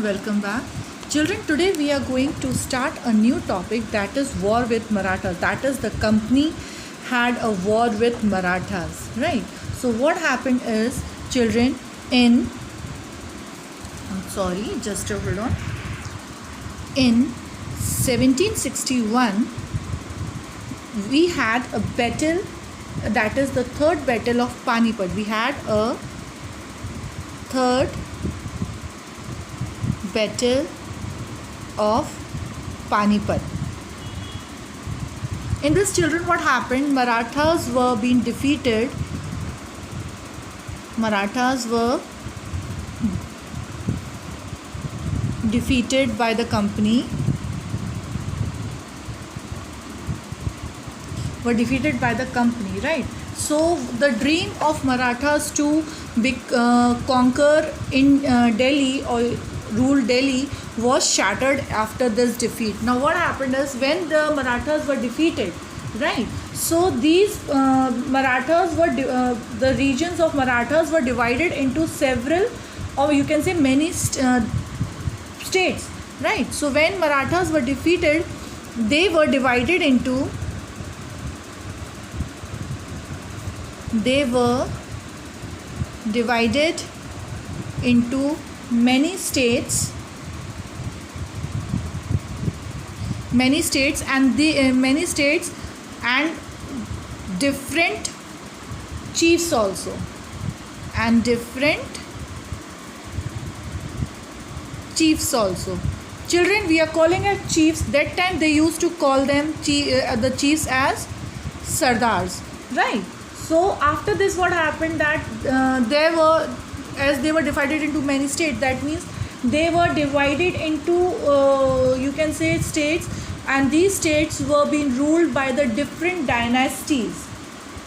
welcome back. Children, today we are going to start a new topic, that is war with Marathas. That is, the company had a war with Marathas, right? So what happened is, children, in 1761 we had a battle, that is the third battle of Panipat. We had a third battle of Panipat. In this, children, what happened? Marathas were being defeated. Marathas were defeated by the company. Right? So the dream of Marathas to conquer in Delhi or rule Delhi was shattered after this defeat. Now what happened is, when the Marathas were defeated, right, so these Marathas were the regions of Marathas were divided into several, or you can say many states, right? So when Marathas were defeated, they were divided into many states, and different chiefs also, Children, we are calling it chiefs. That time they used to call them the chiefs as Sardars, right? So after this, what happened, that as they were divided into many states, that means they were divided into you can say states, and these states were being ruled by the different dynasties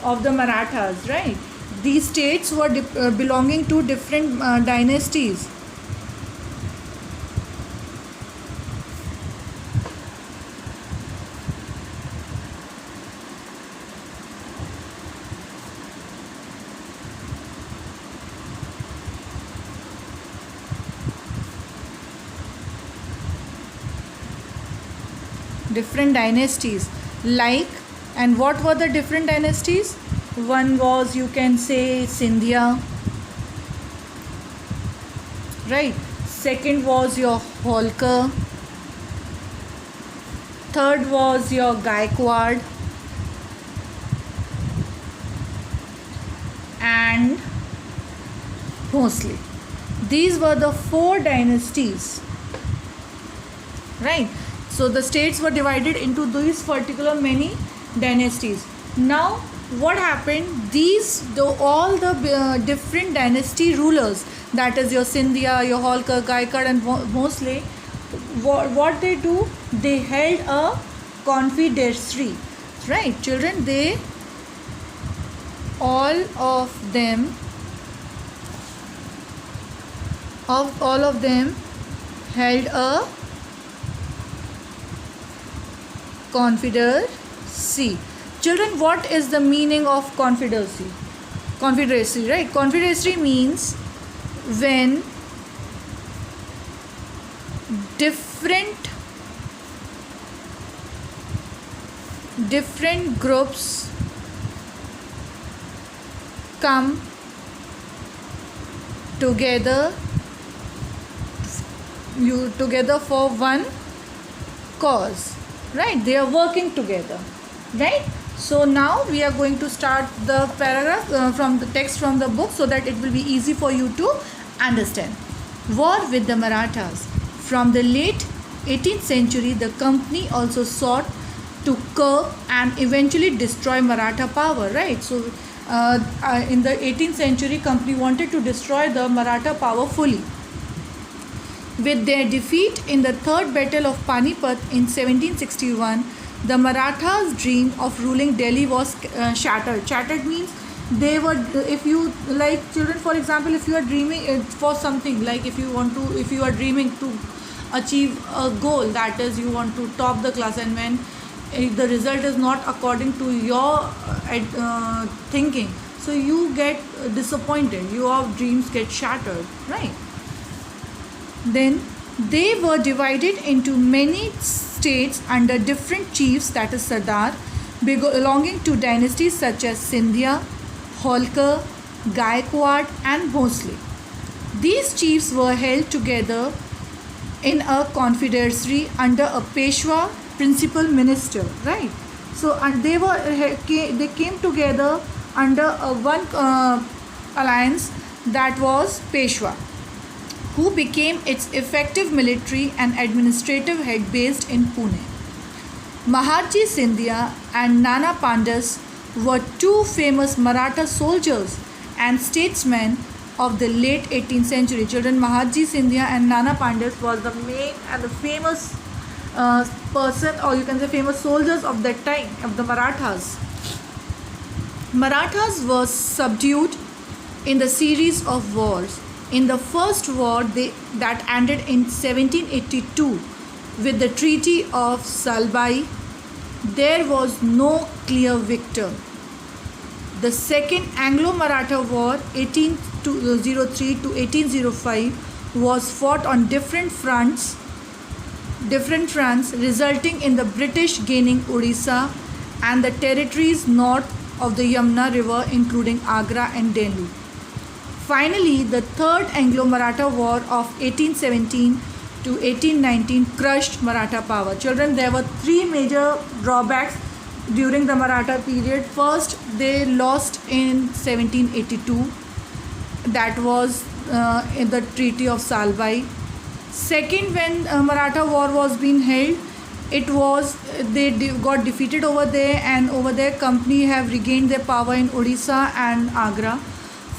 of the Marathas, right? These states were belonging to different dynasties. And what were the different dynasties? One was, you can say, Scindia, right? Second was your Holkar. Third was your Gaikwad, and Bhosle. These were the four dynasties, right? So the states were divided into these particular many dynasties. Now what happened? All the different dynasty rulers, that is your Scindia, your Holkar, Gaikwad, and Bhosle, what they do? They held a confederacy, right? Children, all of them held a confederacy. Children, what is the meaning of confederacy? Right? Confederacy means when different groups come together for one cause, right? They are working together, right? So now we are going to start the paragraph from the text from the book, so that it will be easy for you to understand. War with the Marathas. From the late 18th century, the company also sought to curb and eventually destroy Maratha power, right? So in the 18th century, company wanted to destroy the Maratha power fully. With their defeat in the third battle of Panipat in 1761, the Marathas' dream of ruling Delhi was shattered. Shattered means they were, if you like, children, for example, if you are dreaming for something, like if you are dreaming to achieve a goal, that is, you want to top the class, and when the result is not according to your thinking, so you get disappointed, your dreams get shattered, right? Then They were divided into many states under different chiefs, that is Sardar, belonging to dynasties such as Scindia, Holkar, Gaikwad and Bhosle. These chiefs were held together in a confederacy under a Peshwa principal minister, right? So and they came together under a one alliance, that was Peshwa, who became its effective military and administrative head based in Pune. Mahatji Scindia and Nana Pandas were two famous Maratha soldiers and statesmen of the late 18th century. Children, Mahatji Scindia and Nana Pandas was the main and the famous person, or you can say famous soldiers of that time, of the Marathas. Marathas were subdued in the series of wars. In the first war that ended in 1782 with the Treaty of Salbai, there was no clear victor. The Second Anglo-Maratha War 1803 to 1805 was fought on different fronts, resulting in the British gaining Odisha and the territories north of the Yamuna River, including Agra and Delhi. Finally, the Third Anglo-Maratha War of 1817 to 1819 crushed Maratha power. Children, there were three major drawbacks during the Maratha period. First, they lost in 1782. That was in the Treaty of Salbai. Second, when Maratha war was being held, they got defeated over there, and over there company have regained their power in Odisha and Agra.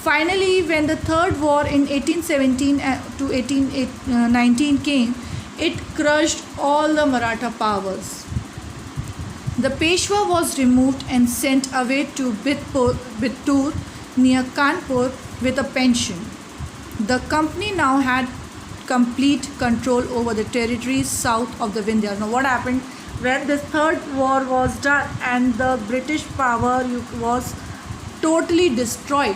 Finally, when the third war in 1817 to 1819 came, it crushed all the Maratha powers. The Peshwa was removed and sent away to Bittur near Kanpur with a pension. The company now had complete control over the territories south of the Vindhya. Now what happened when this third war was done and the British power was totally destroyed?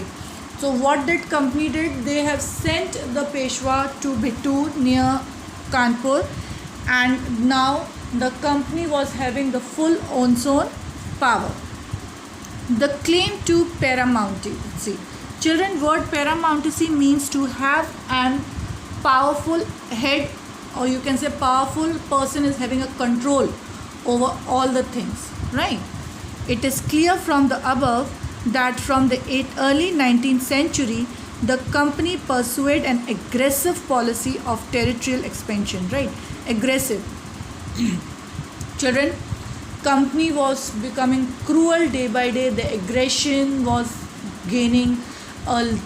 So what that company did, they have sent the Peshwa to Bittur near Kanpur, and now the company was having the full own power. The claim to paramountcy. Children, word paramountcy means to have an powerful head, or you can say powerful person is having a control over all the things, right? It is clear from the above that from the early 19th century, the company pursued an aggressive policy of territorial expansion, right? Aggressive. Children, company was becoming cruel day by day. The aggression was gaining a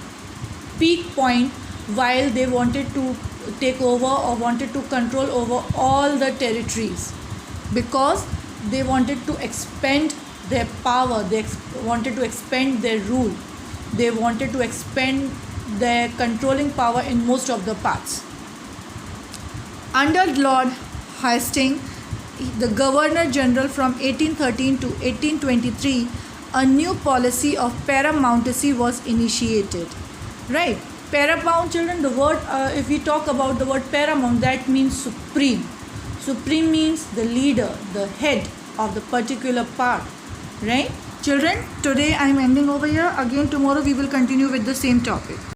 peak point, while they wanted to take over or wanted to control over all the territories, because they wanted to expand their power, they wanted to expand their rule, they wanted to expand their controlling power in most of the parts. Under Lord Hastings, the Governor General, from 1813 to 1823, a new policy of paramountcy was initiated, right? Paramount, children, the word, if we talk about the word paramount, that means supreme. Supreme means the leader, the head of the particular part, right? Children, today I am ending over here. Again tomorrow we will continue with the same topic.